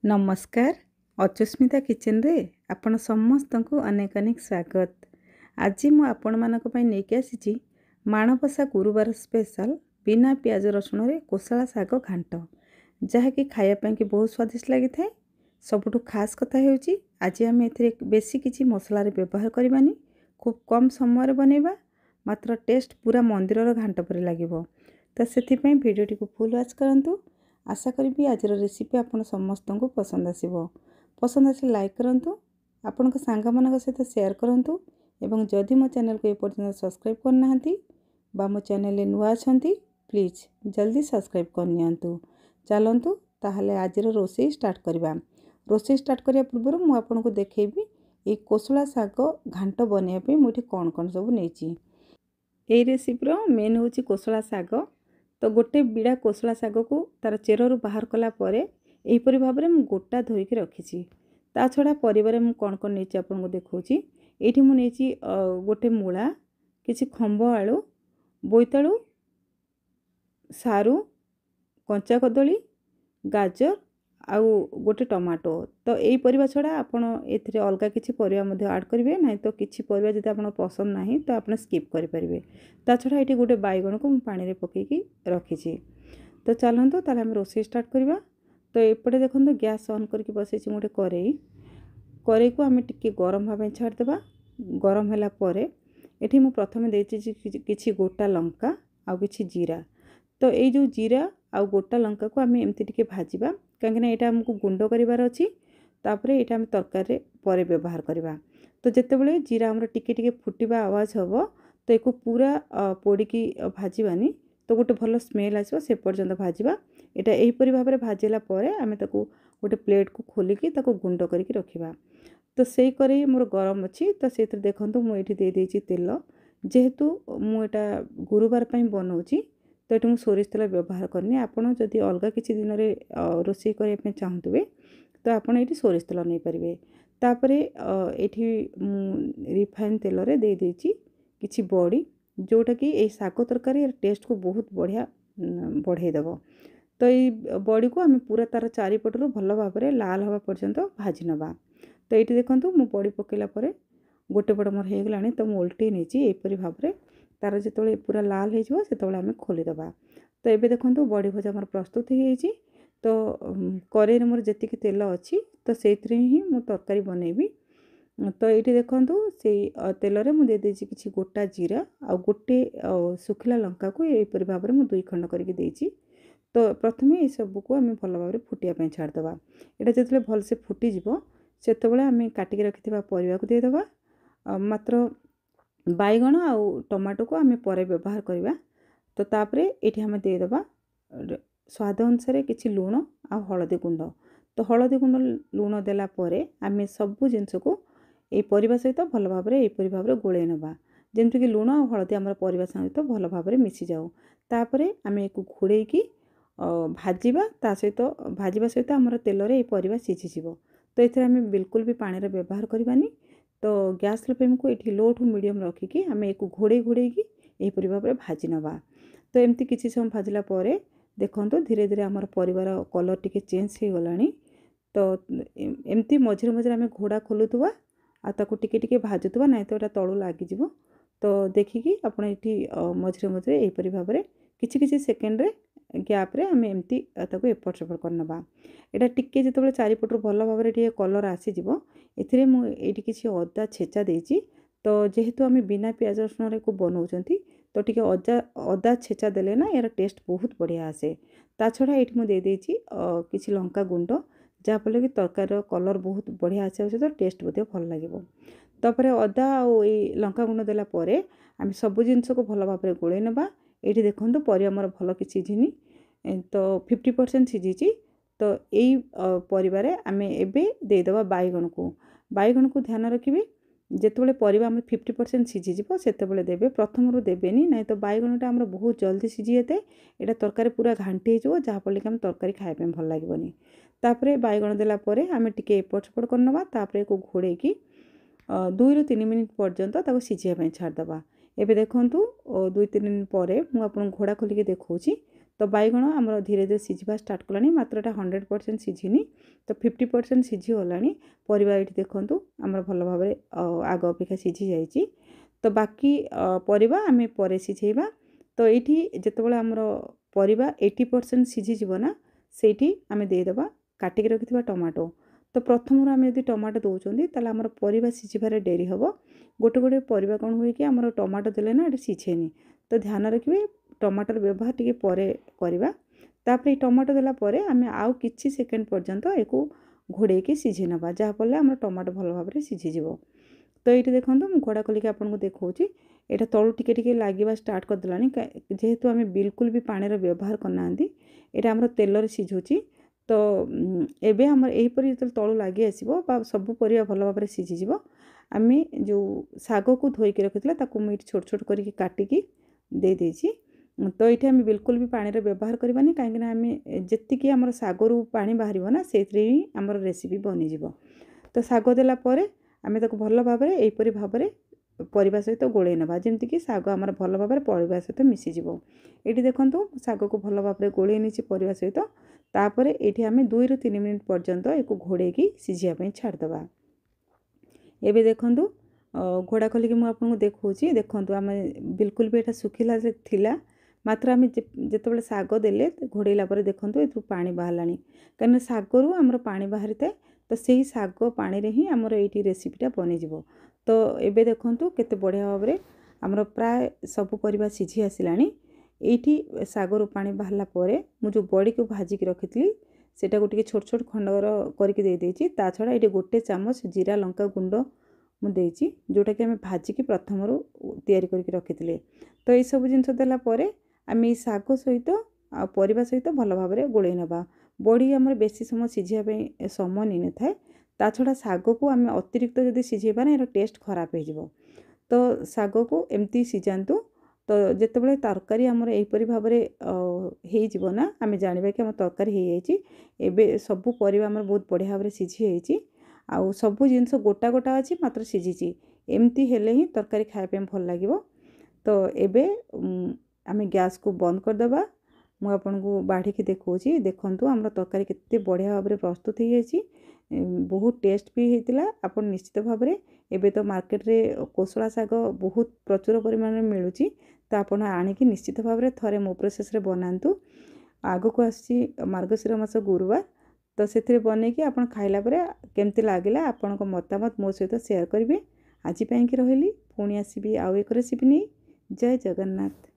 नमस्कार। अचुस्मिता किचन रे आपण समस्त को अनेक अनेक स्वागत। आज मु आपण मानक पई नेकी आसीची माणबसा गुरुवार स्पेशल बिना प्याज रसुण रे कोसला साग घांट, जहा कि खाया पई कि बहुत स्वादिष्ट लागि थाए। सबुठु खास कथा हेउची आज आम एथिरे बेसी किछि मसला रे व्यवहार करबानी, खूब कम समय रे बनेबा, मात्र टेस्ट पूरा मंदिर रो घांट परि लागिवो। त सेथि पई वीडियो टी को फुल वॉच करंतु। आशा करी आज रेसिपी आपण समस्त को पसंद आसीबो। पसंद आसे लाइक करंतु, आपण को सांग मानक सहित शेयर करंतु एवं जदि मो चैनल को ए पर्यंत सब्सक्राइब करनाहंती बा मो चैनल ले नुआ अछंती प्लीज जल्दी सब्सक्राइब करनियंतु। चलंतु ताहले आज रोषेई स्टार्ट करबा। रोषेई स्टार्ट करिया पूर्व मु आपण को देखैबी ए कोसला साग घांट बनिया पे मुठी कोन कोन सब नेची। ए रेसिपी रो मेन होची कोसला साग। तो गोटे बिड़ा कोसला साग को तार चेरु बाहर कला परे एहीपरि भाव में मुझे गोटा धोईकी रखी। ता छड़ा परिवार मु कौन कौन नहीं आपको देखी। ये मुझे गोटे मूला, किसी खंब आलू, बोईतालू, सारू, कंचा कदली, गाजर आउ गोटे टमाटो। तो यही परिवा छड़ा आपड़ ए अलग किसी परिवा ऐड करेंगे ना, तो किसी परिवा जब आप पसंद ना तो आप स्किप करेंगे। ता छड़ा ये गोटे बैगण को पानी में पकईकी रखी। तो चलतु ताले हम रोषेई स्टार्ट करवा। तो एपटे देखो गैस ऑन करके बसई गोटे कड़ई को आम टिके गरम हाँपाई छाड़देवा। गरम होला परे एठी मु प्रथमे देछि किछि गोटा लंका आउ किछि जीरा। तो ये जो जीरा आउ गोटा लंका को आम एमती टिके भाजिबा, कहीं यहाँ आमको गुंड करार अच्छी। तापर यहाँ आम तरकारी पर व्यवहार करवा। तो जितेबाला जीरा आमर टिके टिके फुटवा आवाज हम, तो एक पूरा पोड़िकी भाजबानी, तो गोटे भल स्मेल आसो से पर्यंत भाजवा। यहाँ यहीपरि भाव में भाजला आम ताको गोटे प्लेट को खोलिकी ताको गुंड करके रखिबा। तो से कड़ई मोर गरम अच्छी। तो से देखूँ मुझे देदेछि तेल, जेहेतु मुझा गुरुवार पर बनाऊँगी तो ये सोरिष तेल व्यवहार करनी। आपड़ जदि अलग किसी दिन में रोषेई करने चाहूबे तो आपड़ ये सोरिष तेल नहीं पारे। तापर ये रिफाइन तेल रे दे देछि किछि बड़ी, जोटा कि ये साग तरकारी टेस्ट को बहुत बढ़िया बढ़ेदेव। तो ये बड़ी को आम पूरा तार चारिपटर भल भाव में लाल हवा पर्यंत भाजी नवा। तो ये देखूँ मु बड़ी पकेला गोटे पट मोर हो गलानी। तो मुझे उल्टे नहीं यहीपरि भाव में तार जो पूरा लाल हो आम खोलीदबा। तो ये देखो बड़ी भजा मोर प्रस्तुत हो। तो कड़ई मोर जी तेल अच्छी तो से ही मु तरकारी बनैबी। तो ये देखूँ से तेल रे मुझे देदेछि किछि गोटा जीरा आ गोटे सुखिला लंका को यहीपरि भाव में दुई खंड करके देछि। तो प्रथमे ये सब को आम भल भाव में फुटिया छाड़देवा। यहाँ जो भलसे फुटीज से आम काटिक रखि परिवा को देदेवा। मात्र बैगण आउ टमाटो को आम पर व्यवहार करवा। तो तापर ये आम देदेवा स्वाद अनुसार किछि लुण आ हलदी गुंड। तो हलदी गुंड लुण देला परे आम सबू जिनस को ये परिवा सहित भल भाव में यहीपरि भाव में गोले नवा, जमती कि लुण और हलदी आम परिवा सहित भल भाव में मिसी जाऊ। तापर आम एक घोड़े की भाजिबा, ता सहित भाजिबा सहित आमर तेल रे ये परिवा सिझीजिव। तो ये आम बिल्कुल भी पानी रे व्यवहार करबानी। तो गैस फ्लेम को ये लो टू मीडियम रखिकी आम एक घोड़े घोड़ेकी यहीपरि भाव में भाजी नवा। तो एमती किसी समय भाजला परे देखो धीरे धीरे आमर परिवार कलर टिके चेंज हो गलानी। तो एमती मझे मझे आम घोड़ा खोलुवा आताको टिके टिके भाजुवा, ना तो तलू लगिज। तो देखिकी आपड़ ये मझे मझे यहीपरि भाव में किछि किछि सेकेंड रे गैप रे आम एमती ताको एपट सेपट करनबा। यहाँ टिके जो चारिपटर भल भाव में कलर आसीजिव एथिरे मु एठी किछि अदा छेचा देछि। तो जेहेतु आम बिना प्याज रसुण को बनाऊँच तो टिके अदा छेचा देले ना यार टेस्ट बहुत बढ़िया आसे। ता छड़ा ये मुझे देदेछि किछि लंका गुंड, जहाँफल कि तरकार कलर बहुत बढ़िया आसे तो टेस्ट बोधे भल लगे। तापर अदा और ये लंका गुंड देला परे आम सब जिनस को भल भाव में गोले नवा। ये देखो परिवा मोर भल कि सिझिनी, तो 50% सिझी। तो यही परिवार आम एबे देदेवा बैगण को ध्यान रखिए जितेबाला परिवा आम 50% सिझीज से देवे। प्रथम देवेनि ना, तो बैगणटा आम बहुत जल्दी सिझी जाए। यहाँ तरकारी पूरा घांटी हो जहाँफल कि आम तरकारी खाइबा भल लगेनि। तापर बैगण देला परे आम टिके एपट सेपट करनवा। तापर एक घोड़े की 2 ରୁ 3 मिनिट पर्यंत ताको सिझाइबा छाड़देवा। एबे देखंतु 2-3 मिनिट परे मु आपन घोड़ा खोलिके देखौछि। तो बैगण आमर धीरे धीरे सीझा स्टार्ट कलानी मात्र एटा 100% सीझिनी तो 50% सीझी गलानी परिबा एठी देखंतु आमर भल भाबरे आग अपेक्षा सीझी जाईची तो बाकी परिबा आमे परे सीझेबा तो एठी जेतेबेले आमर परिबा 80% सीझी जीवना सेठी आमे दे देबा काटिक रखिथिबा टमाटो तो प्रथम आम यदि टमाटो दौरान ताला आमर परिबा सीझिबारे डेरी हबो गोटे गोटे परिबा कोन होय कि आमर टमाटो देले ना एटा सीझेनी तो ध्यान रखिबे टमाटर व्यवहार टिके परे करबा तापर टमाटो देला परे आमे आउ किछि सेकेंड पर्यंत एको घोड़े के सीझी नबा जहा पले आमर टमाटो भल भाबरे सीझी जिवो तो ये देखो मुझे घोड़ा खोलिक आपको देखा यहाँ तलू टिके टिके लगे स्टार्ट कर देलानी जेहेतु आम बिल्कुल भी पानी व्यवहार करना यहाँ आम तेल सीझुची तो एबे हमर एहीपरि जो तलू लगे आसो सब परिया भल भाव सीझीज आम जो शाग को धोईक रखी ताकू मुझे छोट छोट करके काटिकी दे देछि तो ये आम बिल्कुल भी पानी व्यवहार करवानी कहीं आम जी आम शागरू पानी बाहर ना से ही आम रेसिपी बनीज तो शाग देला आम ताको भल भाव यहीपरि भाव परिबा सहित गोले नबा जेमती कि शाग आमर भल भाव परिबा सहित मिसीज ये देखो शाग को भल भाव गोले नहीं परिबा सहित तापर ये आम 2 ରୁ 3 मिनिट पर्यंत एक घोड़े सीझापी छाड़दबा एबे देखंतु घोड़ा खोलिक मुझे देखा देखूँ आम बिल्कुल भी यहाँ सुखिला थिला मात्र आम जिते शाग देले घोड़ेला देखूँ ये पानी बाहर कहीं शागरू आमर पानी बाहरी थाए तो सही शाग पानी रे ही आमर ये रेसिपीटा बनीज तो एबे देखंतु केते बढ़िया भाव में आमर प्राय सब परिबा सीझी आसिलानी एठी शागरू पानी बाहरला परे मु जो बड़ी को भाजिक रखी सेटा को टिके छोट छोट खंडर करके दे देछि ता छड़ा ये गोटे चामच जीरा लंका गुंड मु देछि जोटा कि आम भाजिक प्रथम तैयारी करके रखी तो ये सब जिनस देला परे आम ये शाग सहित परिबा सहित भल भाव में गोले नबा बड़ी आमर बेसी समय सीझापी समय नहीं थाए ता छड़ा शाग को आम अतिरिक्त जदि सीझेबा ना यार टेस्ट खराब हो तो शाग को एमती सीझातु तो जितेबाला तरकारी आमर यहीपरि भाव हो ना आम जाना कि आम तरकारी हो जाए सबू परिबा आमर बहुत बढ़िया भाव में सीझी होती आउ सबू जिनस गोटा गोटा अच्छी मात्र सीझी एमती हेले ही तरकारी खायापे भल लगे तो एबे आम गैस को बंद करदे मुझे आपन को बाढ़ी देखा देखु आम तरकारी केते बढ़िया भाव में प्रस्तुत हो जाए बहुत टेस्ट भी होता आपन निश्चित भाव में एबे तो मार्केट रे कोसला शाग बहुत प्रचुर परिमाण में मिलूँ तो आपड़ आणिकी निश्चित भाव में थरे मो प्रोसेस रे बनातु आग को आसी मार्गशीर मास गुरुवार तो से बनईकि आप खाइला केमती लगे आपण मतामत मो सहित शेयर करेंगे आज कि रही पुणी आसबि आउ एक रेसिपी नहीं जय जगन्नाथ।